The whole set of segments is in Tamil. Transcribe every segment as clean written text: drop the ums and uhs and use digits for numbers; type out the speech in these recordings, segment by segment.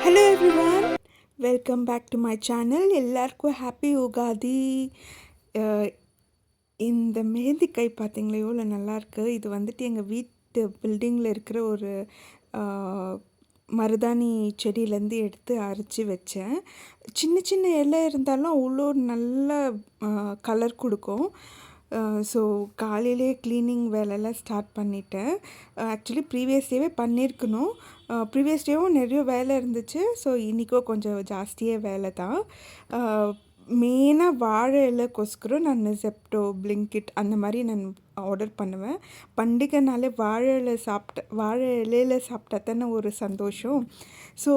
Hello everyone, welcome back to my channel. எல்லாருக்கும் ஹாப்பி உகாதி. அஹ் இந்த மெஹந்திக்காய் பார்த்தீங்களா எவ்வளோ நல்லாயிருக்கு. இது வந்துட்டு எங்கள் வீட்டு பில்டிங்கில் இருக்கிற ஒரு அஹ், மருதாணி செடியிலேருந்து எடுத்து அரைச்சி வச்சேன். சின்ன சின்ன இலை இருந்தாலும் அவ்வளோ நல்ல கலர் கொடுக்கும். ஸோ காலையிலே க்ளீனிங் வேலையெல்லாம் ஸ்டார்ட் பண்ணிட்டேன். ஆக்சுவலி ப்ரீவியஸ் டேவே பண்ணியிருக்கணும். ப்ரீவியஸ் டேவும் நிறைய வேலை இருந்துச்சு. ஸோ இன்றைக்கும் கொஞ்சம் ஜாஸ்தியே வேலை தான். மெயினாக வாழை இலைக்கோஸ்கரம் நான் ஜெப்டோ, பிளிங்கிட் அந்த மாதிரி நான் ஆர்டர் பண்ணுவேன். பண்டிகைனாலே வாழை இலையில் சாப்பிட்டா தானே ஒரு சந்தோஷம். ஸோ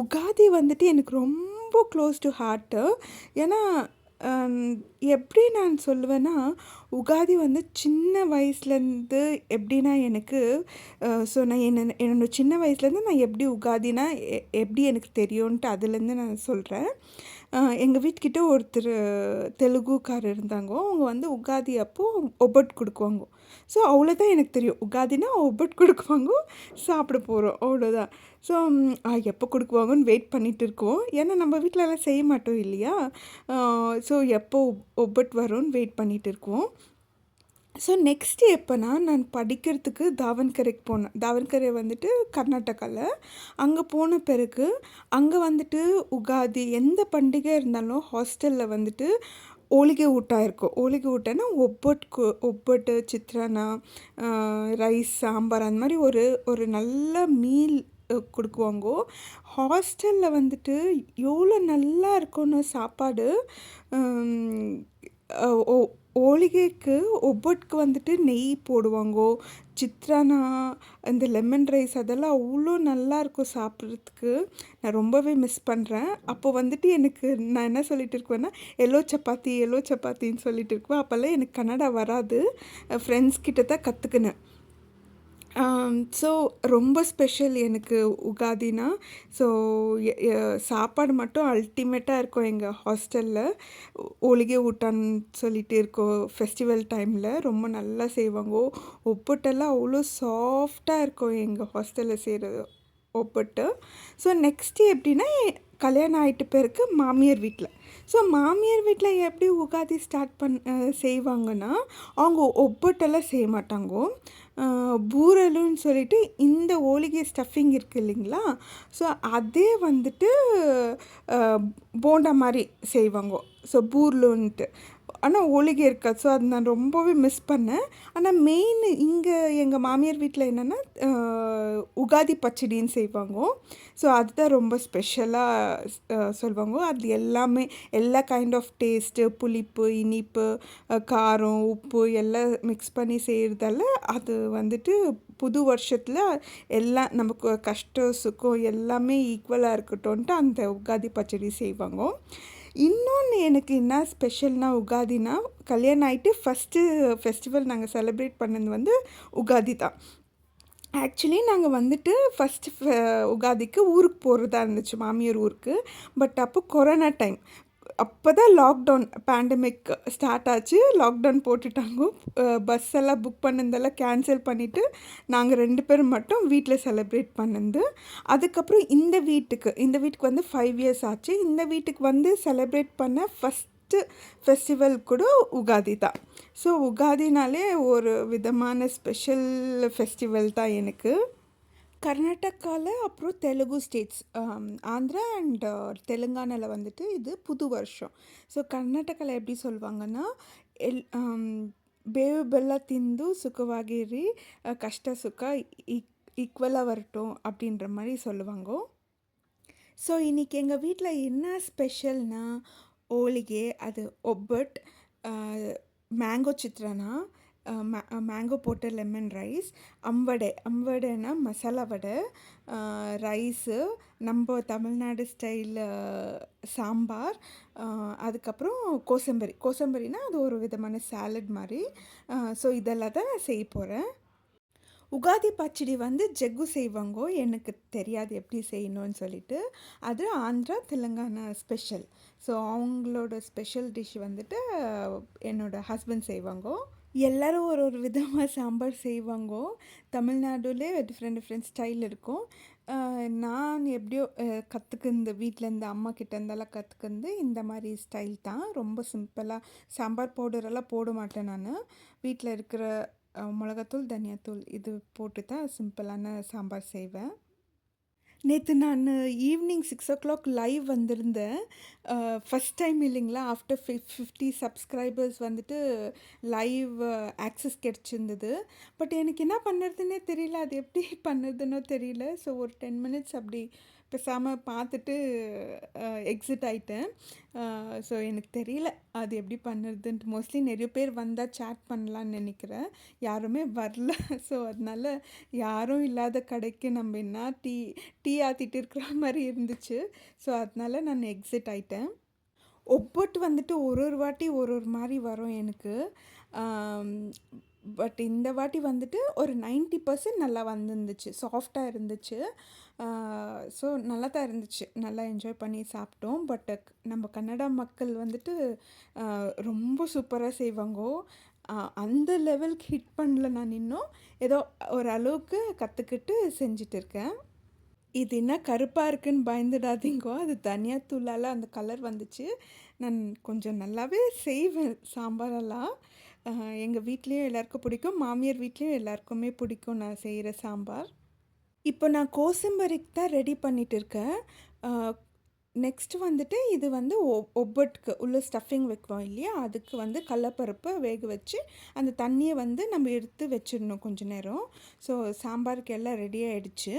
உகாதி வந்துட்டு எனக்கு ரொம்ப க்ளோஸ் டு ஹார்ட்டு. ஏன்னா எப்படி நான் சொல்லுவேன்னா, உகாதி வந்து சின்ன வயசுலேருந்து எப்படின்னா எனக்கு ஸோ நான் என்னோடய சின்ன வயசுலேருந்து நான் எப்படி உகாதினா எப்படி எனக்கு தெரியும்ன்ட்டு அதுலேருந்து நான் சொல்கிறேன். எங்கள் வீட்டுக்கிட்ட ஒருத்தர் தெலுங்குக்காரர் இருந்தாங்க. அவங்க வந்து உகாதி அப்போது ஒப்பட் கொடுக்குவாங்க. ஸோ அவ்வளோதான் எனக்கு தெரியும். உகாதினா ஒப்பட் கொடுக்குவாங்க, சாப்பிட போகிறோம், அவ்வளோதான். ஸோ எப்போ கொடுக்குவாங்கன்னு வெயிட் பண்ணிகிட்டு இருக்கோம். ஏன்னா நம்ம வீட்டிலலாம் செய்ய மாட்டோம் இல்லையா. ஸோ எப்போ ஒப்பட் வரும்னு வெயிட் பண்ணிகிட்டு இருக்கோம். ஸோ நெக்ஸ்ட்டு எப்போனா நான் படிக்கிறதுக்கு தாவன்கரைக்கு போனேன். தாவன்கரை வந்துட்டு கர்நாடகாவில். அங்கே போன பிறகு அங்கே வந்துட்டு உகாதி எந்த பண்டிகை இருந்தாலும் ஹாஸ்டலில் வந்துட்டு ஓலிகை ஊட்டம் இருக்கும். ஓலிகை ஊட்டம்னா ஒப்பட்டு, சித்ரானா, ரைஸ், சாம்பார் அந்த மாதிரி ஒரு நல்ல மீல் கொடுக்குவாங்கோ. ஹாஸ்டலில் வந்துட்டு எவ்வளோ நல்லா இருக்கும்னு சாப்பாடு. ஓலிகைக்கு ஒப்பட்டுக்கு வந்துட்டு நெய் போடுவாங்கோ. சித்ரானா, இந்த லெமன் ரைஸ் அதெல்லாம் அவ்வளோ நல்லாயிருக்கும் சாப்பிட்றதுக்கு. நான் ரொம்பவே மிஸ் பண்ணுறேன். அப்போ வந்துட்டு எனக்கு நான் என்ன சொல்லிட்டு இருக்குவேன்னா, எல்லோ சப்பாத்தின்னு சொல்லிட்டு இருக்குவேன். அப்போல்லாம் எனக்கு கன்னடா வராது. ஃப்ரெண்ட்ஸ் கிட்ட தான் கற்றுக்கினேன். ஸோ ரொம்ப ஸ்பெஷல் எனக்கு உகாதினா. ஸோ சாப்பாடு மட்டும் அல்டிமேட்டாக இருக்கும் எங்கள் ஹாஸ்டலில். ஓலிகை ஊட்டான்னு சொல்லிட்டு இருக்கோம். ஃபெஸ்டிவல் டைமில் ரொம்ப நல்லா செய்வாங்க. ஒப்பட்டெல்லாம் அவ்வளோ சாஃப்டாக இருக்கும் எங்கள் ஹாஸ்டலில் செய்கிற ஒப்பட்டு. ஸோ நெக்ஸ்ட்டு எப்படின்னா, கல்யாணம் ஆகிட்ட பிறகு மாமியார் வீட்டில். ஸோ மாமியார் வீட்டில் எப்படி உகாதி செய்வாங்கன்னா, அவங்க ஒப்பட்டெல்லாம் செய்ய மாட்டாங்கோ. பூரலுன்னு சொல்லிட்டு இந்த ஓலிகை ஸ்டஃபிங் இருக்குது இல்லைங்களா. ஸோ அதே வந்துட்டு போண்டா மாதிரி செய்வாங்க. ஸோ பூர்லுன்ட்டு. ஆனால் ஓலிகை இருக்காது. ஸோ அது நான் ரொம்பவே மிஸ் பண்ணேன். ஆனால் மெயின் இங்கே எங்கள் மாமியார் வீட்டில் என்னென்னா உகாதி பச்சடின்னு செய்வாங்க. ஸோ அதுதான் ரொம்ப ஸ்பெஷலாக சொல்லுவாங்க. அது எல்லாமே எல்லா கைண்ட் ஆஃப் டேஸ்ட்டு, புளிப்பு, இனிப்பு, காரம், உப்பு எல்லாம் மிக்ஸ் பண்ணி செய்கிறதால அது வந்துட்டு புது வருஷத்தில் எல்லாம் நமக்கு கஷ்டம் சுகம் எல்லாமே ஈக்குவலாக இருக்கட்டும்ன்ட்டு அந்த உகாதி பச்சடி செய்வாங்க. இன்னொன்று எனக்கு என்ன ஸ்பெஷல்னால் உகாதினா, கல்யாணம் ஆகிட்டு ஃபஸ்ட்டு ஃபெஸ்டிவல் நாங்கள் செலிப்ரேட் பண்ணது வந்து உகாதி தான். ஆக்சுவலி நாங்கள் வந்துட்டு ஃபஸ்ட்டு உகாதிக்கு ஊருக்கு போகிறதா இருந்துச்சு, மாமியார் ஊருக்கு. பட் அப்போ கொரோனா டைம். அப்போ தான் லாக்டவுன் பேண்டமிக் ஸ்டார்ட் ஆச்சு. லாக்டவுன் போட்டுட்டாங்க. பஸ் எல்லாம் புக் பண்ணதெல்லாம் கேன்சல் பண்ணிவிட்டு நாங்கள் 2 பேரும் மட்டும் வீட்டில் செலிப்ரேட் பண்ணது. அதுக்கப்புறம் இந்த வீட்டுக்கு வந்து 5 இயர்ஸ் ஆச்சு. இந்த வீட்டுக்கு வந்து செலிப்ரேட் பண்ண ஃபஸ்ட்டு ஃபெஸ்டிவல் கூட உகாதி தான். ஸோ உகாதினாலே ஒரு விதமான ஸ்பெஷல் ஃபெஸ்டிவல் தான் எனக்கு. கர்நாடகாவில் அப்புறம் தெலுங்கு ஸ்டேட்ஸ், ஆந்திரா அண்ட் தெலுங்கானாவில் வந்துட்டு இது புது வருஷம். ஸோ கர்நாடகாவில் எப்படி சொல்லுவாங்கன்னா, ಬೇವು ಬೆಲ್ಲ ತಿಂದು ಸುಖವಾಗಿರಿ, ಕಷ್ಟ ಸುಖ ஈக்குவலாக வரட்டும் அப்படின்ற மாதிரி சொல்லுவாங்க. ஸோ இன்றைக்கி எங்கள் வீட்டில் என்ன ஸ்பெஷல்னா, ஓலிகை, அது ஒப்பட், மேங்கோ சித்ரானா, மேங்கோ போட்ட லெமன் ரைஸ், அம்வடைனா மசாலா வடை, ரைஸு, நம்ம தமிழ்நாடு ஸ்டைல் சாம்பார், அதுக்கப்புறம் கோசம்பரினா அது ஒரு விதமான சாலட் மாதிரி. ஸோ இதெல்லாம் தான் நான் செய்ய போகிறேன். உகாதி பச்சடி வந்து ஜெக்கு செய்வாங்கோ. எனக்கு தெரியாது எப்படி செய்யணும்னு சொல்லிட்டு. அது ஆந்திரா தெலுங்கானா ஸ்பெஷல். ஸோ அவங்களோட ஸ்பெஷல் டிஷ் வந்துட்டு என்னோடய ஹஸ்பண்ட் செய்வாங்கோ. எல்லாரும் ஒரு ஒரு விதமா சாம்பார் செய்வாங்கோ. தமிழ்நாடுலே டிஃப்ரெண்ட் டிஃப்ரெண்ட் ஸ்டைல் இருக்கும். நான் எப்படியோ கத்துக்கினது வீட்லேருந்து அம்மாகிட்ட இருந்தெல்லாம் கத்துக்கினது இந்த மாரி ஸ்டைல் தான். ரொம்ப சிம்பிளா சாம்பார் பவுடரெல்லாம் போட மாட்டேன் நானு. வீட்ல இருக்கிற மொளகாத்தூள், தனியாத்தூள் இது போட்டு தான் சிம்பிளான சாம்பார் செய்வேன். நேத்து நானு ஈவினிங் 6:00 லைவ் வந்திருந்தேன். ஃபர்ஸ்ட் டைம் இல்லைங்களா, ஆஃப்டர் 50 சப்ஸ்கிரைபர்ஸ் வந்துட்டு லைவ் ஆக்சஸ் கிடைச்சிருந்தது. பட் எனக்கு என்ன பண்ணுறதுன்னே தெரியல. அது எப்படி பண்ணுறதுன்னோ தெரியல. ஸோ ஒரு 10 மினிட்ஸ் அப்படி பேசாம பார்த்துட்டு எக்ஸிட் ஆயிட்டேன். ஸோ எனக்கு தெரியல அது எப்படி பண்ணுறதுன்ட்டு. மோஸ்ட்லி நிறைய பேர் வந்தால் சேட் பண்ணலான்னு நினைக்கிறேன். யாருமே வரல. ஸோ அதனால யாரும் இல்லாத கடைக்கு நம்ம என்ன டீ ஆத்திட்டு இருக்கிற மாதிரி இருந்துச்சு. ஸோ அதனால நான் எக்ஸிட் ஆயிட்டேன். ஒப்பட்டு வந்துட்டு ஒரு ஒரு வாட்டி ஒரு ஒரு மாதிரி வரும் எனக்கு. பட் இந்த வாட்டி வந்துட்டு ஒரு 90% நல்லா வந்துருந்துச்சு. சாஃப்டாக இருந்துச்சு. ஸோ நல்லா தான் இருந்துச்சு. நல்லா என்ஜாய் பண்ணி சாப்பிட்டோம். பட் நம்ம கன்னடா மக்கள் வந்துட்டு ரொம்ப சூப்பராக செய்வாங்கோ. அந்த லெவலுக்கு ஹிட் பண்ணல நான் இன்னும். ஏதோ ஓரளவுக்கு கற்றுக்கிட்டு செஞ்சுட்டு இருக்கேன். இது என்ன கருப்பாக இருக்குன்னு பயந்துடாதீங்கோ. அது தனியாத்தூளால் அந்த கலர் வந்துச்சு. நான் கொஞ்சம் நல்லாவே செய்வேன் சாம்பாரெல்லாம். எங்கள் வீட்லேயும் எல்லாருக்கும் பிடிக்கும். மாமியார் வீட்லேயும் எல்லாருக்குமே பிடிக்கும் நான் செய்கிற சாம்பார். இப்போ நான் கோசம்பரிக்கு தான் ரெடி பண்ணிட்டு இருக்கேன். நெக்ஸ்ட்டு வந்துட்டு இது வந்து ஒப்பட்டுக்கு உள்ள ஸ்டஃபிங் வைக்குவோம் இல்லையா, அதுக்கு வந்து கடலப்பருப்பை வேக வச்சு அந்த தண்ணியை வந்து நம்ம எடுத்து வச்சிடணும் கொஞ்ச நேரம். ஸோ சாம்பாருக்கு எல்லாம் ரெடி ஆகிடுச்சு.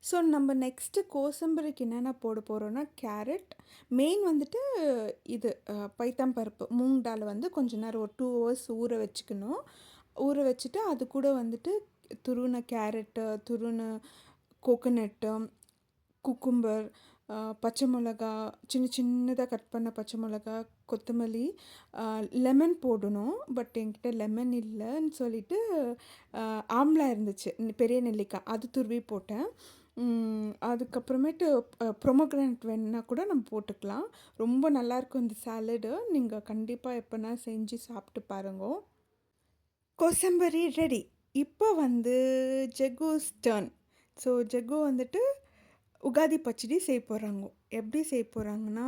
ஸோ நம்ம நெக்ஸ்ட்டு கோசம்பரிக்கு என்னென்ன போட போகிறோன்னா, கேரட் மெயின் வந்துட்டு இது பைத்தம்பருப்பு மூங் டால் வந்து கொஞ்ச நேரம் ஒரு 2 ஹவர்ஸ் ஊற வச்சுக்கணும். ஊற வச்சுட்டு அது கூட வந்துட்டு துருவின கேரட்டு, துருவின கோகனட்டு, குக்கும்பர், பச்சை மிளகா, சின்ன சின்னதாக கட் பண்ண பச்சை மிளகா, கொத்தமல்லி, லெமன் போடணும். பட் என்கிட்ட லெமன் இல்லைன்னு சொல்லிட்டு ஆம்லா இருந்துச்சு, பெரிய நெல்லிக்காய், அது துருவி போட்டேன். அதுக்கப்புறமேட்டு ப்ரொமோக்ரானட் வேணுன்னா கூட நம்ம போட்டுக்கலாம். ரொம்ப நல்லாயிருக்கும் இந்த சாலடு. நீங்கள் கண்டிப்பாக எப்போனா செஞ்சு சாப்பிட்டு பாருங்க. கோசம்பரி ரெடி. இப்போ வந்து ஜெகூஸ் டர்ன். ஸோ ஜெகு வந்துட்டு உகாதி பச்சடி செய்ய போகிறாங்க. எப்படி செய்ய போகிறாங்கன்னா,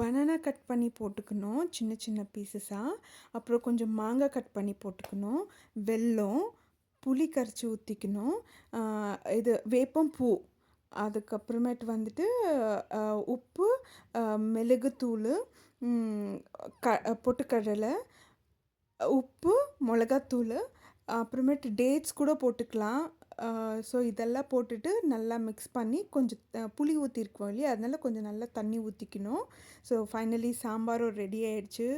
பனானா கட் பண்ணி போட்டுக்கணும் சின்ன சின்ன பீசஸாக. அப்புறம் கொஞ்சம் மாங்காய் கட் பண்ணி போட்டுக்கணும். வெல்லம், புளி கரைச்சி ஊற்றிக்கணும். இது வேப்பம் பூ, அதுக்கப்புறமேட்டு வந்துட்டு உப்பு, மிளகுத்தூள், பொட்டுக்கடலை, உப்பு, மிளகாத்தூள், அப்புறமேட்டு டேட்ஸ் கூட போட்டுக்கலாம். ஸோ இதெல்லாம் போட்டுட்டு நல்லா மிக்ஸ் பண்ணி கொஞ்சம் புளி ஊற்றிருக்கோம் இல்லையா, அதனால கொஞ்சம் நல்லா தண்ணி ஊற்றிக்கணும். ஸோ ஃபைனலி சாம்பாரும் ரெடி ஆகிடுச்சு.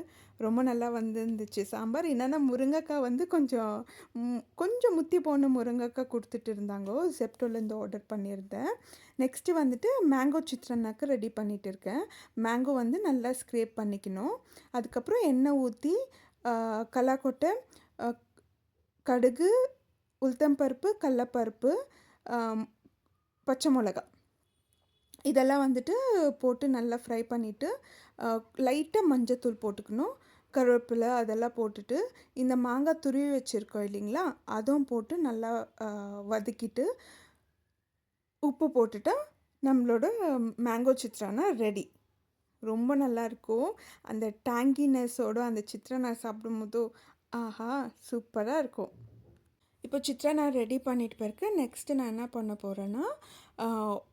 ரொம்ப நல்லா வந்துருந்துச்சு சாம்பார். என்னென்னா முருங்கைக்காய் வந்து கொஞ்சம் முத்தி போன முருங்கைக்காய் கொடுத்துட்டு இருந்தாங்கோ. செப்டோலேருந்து ஆர்டர் பண்ணியிருந்தேன். நெக்ஸ்ட்டு வந்துட்டு மேங்கோ சித்ரான்னாக்கு ரெடி பண்ணிகிட்டு இருக்கேன். மேங்கோ வந்து நல்லா ஸ்க்ரேப் பண்ணிக்கணும். அதுக்கப்புறம் எண்ணெய் ஊற்றி கல்லாக்கொட்டை, கடுகு, உளுத்தம்பருப்பு, கடலப்பருப்பு, பச்சை மிளகா இதெல்லாம் வந்துட்டு போட்டு நல்லா ஃப்ரை பண்ணிவிட்டு லைட்டாக மஞ்சத்தூள் போட்டுக்கணும். கருவேப்பிலை அதெல்லாம் போட்டுட்டு இந்த மாங்காய் துருவி வச்சுருக்கோம் இல்லைங்களா, அதுவும் போட்டு நல்லா வதக்கிட்டு உப்பு போட்டுட்டா நம்மளோட மேங்கோ சித்ரானா ரெடி. ரொம்ப நல்லாயிருக்கும். அந்த டேங்கினஸோடு அந்த சித்ரானா சாப்பிடும்போது ஆஹா சூப்பராக இருக்கும். இப்போ சித்ரானா ரெடி பண்ணிட்டு பிறகு நெக்ஸ்ட்டு நான் என்ன பண்ண போகிறேன்னா,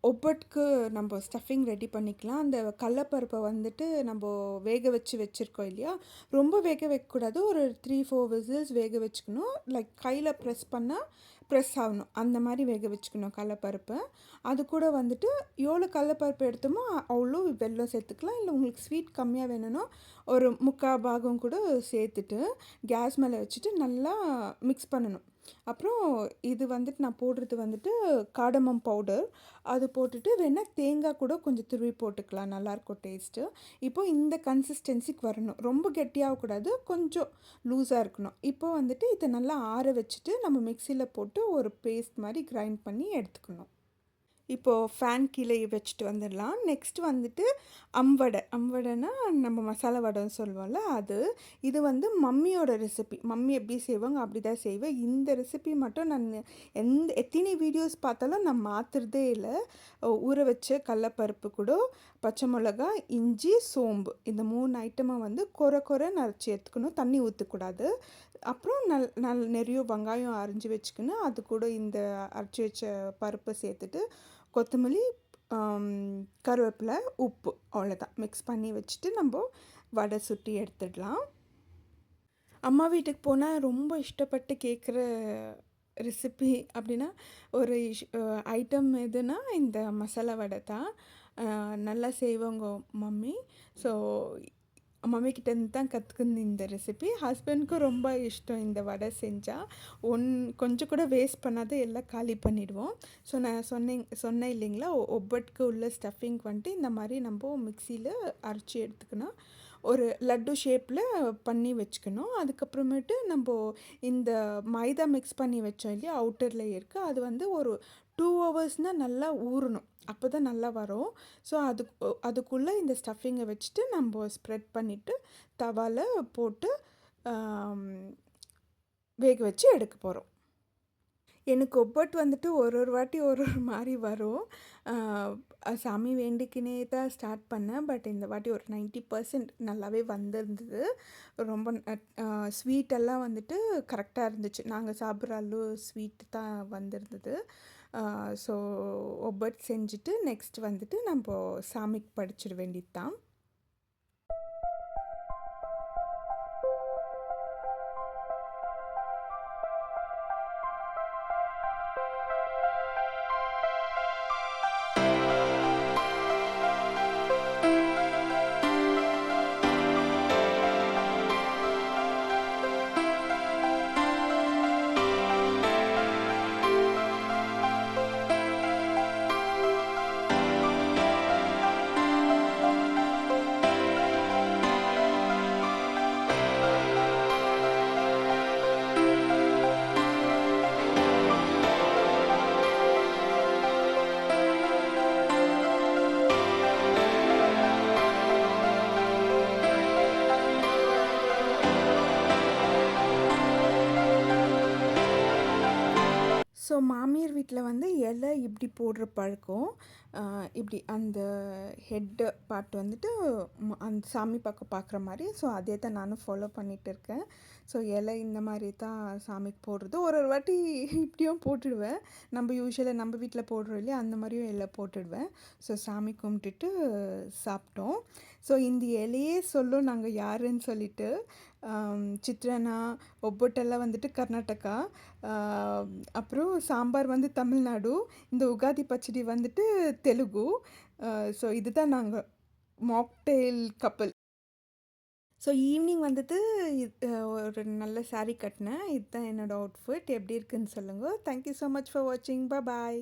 ஒப்பட்டுக்கு நம்ம ஸ்டஃபிங் ரெடி பண்ணிக்கலாம். அந்த கடலப்பருப்பை வந்துட்டு நம்ம வேக வச்சுருக்கோம் இல்லையா, ரொம்ப வேக வைக்கக்கூடாது. ஒரு 3-4 விசில்ஸ் வேக வச்சுக்கணும். லைக் கையில் ப்ரெஸ் ஆகணும், அந்த மாதிரி வேக வச்சுக்கணும் கடலப்பருப்பை. அது கூட வந்துட்டு எவ்வளோ கடலப்பருப்பு எடுத்தோமோ அவ்வளோ வெல்லம் சேர்த்துக்கலாம். இல்லை உங்களுக்கு ஸ்வீட் கம்மியாக வேணும்னா ஒரு 3/4 பாகம் கூட சேர்த்துட்டு கேஸ் மேலே வச்சுட்டு நல்லா மிக்ஸ் பண்ணணும். அப்புறம் இது வந்துட்டு நான் போடுறது வந்துட்டு காடமம் பவுடர், அது போட்டுட்டு வேணால் தேங்காய் கூட கொஞ்சம் துருவி போட்டுக்கலாம், நல்லாயிருக்கும் டேஸ்ட்டு. இப்போ இந்த கன்சிஸ்டன்சிக்கு வரணும். ரொம்ப கெட்டியாகக்கூடாது, கொஞ்சம் லூஸாக இருக்கணும். இப்போ வந்துட்டு இதை நல்லா ஆற வச்சுட்டு நம்ம மிக்சியில் போட்டு ஒரு பேஸ்ட் மாதிரி கிரைண்ட் பண்ணி எடுத்துக்கணும். இப்போது ஃபேன் கீழே வச்சுட்டு வந்துடலாம். நெக்ஸ்ட் வந்துட்டு அம்வடைனா நம்ம மசாலா வடைன்னு சொல்லுவோம்ல அது. இது வந்து மம்மியோட ரெசிபி. மம்மி எப்படி செய்வாங்க அப்படி தான் செய்வேன். இந்த ரெசிபி மட்டும் நான் எத்தனை வீடியோஸ் பார்த்தாலும் நான் மாற்றுறதே இல்லை. ஊற வச்ச கடலப்பருப்பு கூட, பச்சை மிளகா, இஞ்சி, சோம்பு இந்த 3 ஐட்டமை வந்து கொரன்னு அரைச்சி எடுத்துக்கணும். தண்ணி ஊற்றக்கூடாது. அப்புறம் நிறைய வெங்காயம் அரிஞ்சு வச்சுக்கணும். அது கூட இந்த அரைச்சி வச்ச பருப்பை சேர்த்துட்டு கொத்தமல்லி, கருவேப்பிலை, உப்பு அவ்வளோதான் மிக்ஸ் பண்ணி வச்சுட்டு நம்ம வடை சுட்டி எடுத்துடலாம். அம்மா வீட்டுக்கு போனால் ரொம்ப இஷ்டப்பட்டு கேட்குற ரெசிபி அப்படின்னா ஒரு ஐட்டம் எதுனா இந்த மசாலா வடை தான். நல்லா செய்வாங்க மம்மி. ஸோ மம்மிக்கிட்டேருந்து தான் கற்றுக்குந்து இந்த ரெசிபி. ஹஸ்பண்ட்க்கும் ரொம்ப இஷ்டம் இந்த வடை செஞ்சால். கொஞ்சம் கூட வேஸ்ட் பண்ணாத எல்லாம் காலி பண்ணிவிடுவோம். ஸோ நான் சொன்னேன் இல்லைங்களா, ஒவ்வொட்டுக்கு உள்ள ஸ்டஃபிங் வந்துட்டு இந்த மாதிரி நம்ம மிக்சியில் அரைச்சி எடுத்துக்கணும். ஒரு லட்டு ஷேப்பில் பண்ணி வச்சுக்கணும். அதுக்கப்புறமேட்டு நம்ம இந்த மைதா மிக்ஸ் பண்ணி வச்சோம் இல்லையா, அவுட்டர் லேயருக்கு, அது வந்து ஒரு 2 ஹவர்ஸ்னால் நல்லா ஊறணும். அப்போ தான் நல்லா வரும். ஸோ அதுக்குள்ளே இந்த ஸ்டஃபிங்கை வச்சுட்டு நம்ம ஸ்ப்ரெட் பண்ணிவிட்டு தவாவில் போட்டு வேக வச்சு எடுக்க போகிறோம். எனக்கு ஒப்பட்டு வந்துட்டு ஒரு வாட்டி ஒரு மாதிரி வரும். சாமி வேண்டிக்கினே தான் ஸ்டார்ட் பண்ணேன். பட் இந்த வாட்டி ஒரு 90% நல்லாவே வந்திருந்தது. ரொம்ப ஸ்வீட்டெல்லாம் வந்துட்டு கரெக்டாக இருந்துச்சு. நாங்கள் சாப்பிட்ற அளவு ஸ்வீட்டு தான் வந்திருந்தது. ஸோ ஒப்பட்டு செஞ்சுட்டு நெக்ஸ்ட் வந்துட்டு நம்ம சாமிக்கு படைச்சிட வேண்டியது தான். ஸோ மாமியார் வீட்டில் வந்து இலை இப்படி போடுற பழக்கம். இப்படி அந்த ஹெட்டு பார்ட் வந்துட்டு அந்த சாமி பக்கம் பார்க்குற மாதிரி. ஸோ அதே தான் நானும் ஃபாலோ பண்ணிகிட்டு இருக்கேன். ஸோ இலை இந்த மாதிரி தான் சாமிக்கு போடுறது. ஒரு வாட்டி இப்படியும் போட்டுடுவேன். நம்ம யூஸ்வலாக நம்ம வீட்டில் போடுறோம் இல்லையா, அந்த மாதிரியும் இலை போட்டுடுவேன். ஸோ சாமி கும்பிட்டுட்டு சாப்பிட்டோம். ஸோ இந்த இலையே சொல்லும் நாங்கள் யாருன்னு சொல்லிட்டு. சித்ரானா ஒப்பட்டெல்லாம் வந்துட்டு கர்நாடகா, அப்புறம் சாம்பார் வந்து தமிழ்நாடு, இந்த உகாதி பச்சடி வந்துட்டு தெலுங்கு. ஸோ இதுதான் நாங்கள் மாக்டெயில் கப்பல். ஸோ ஈவினிங் வந்துட்டு ஒரு நல்ல சாரீ கட்டினேன். இதுதான் என்னோடய அவுட்ஃபிட். எப்படி இருக்குன்னு சொல்லுங்கள். தேங்க்யூ ஸோ மச் ஃபார் வாட்சிங். பாய்.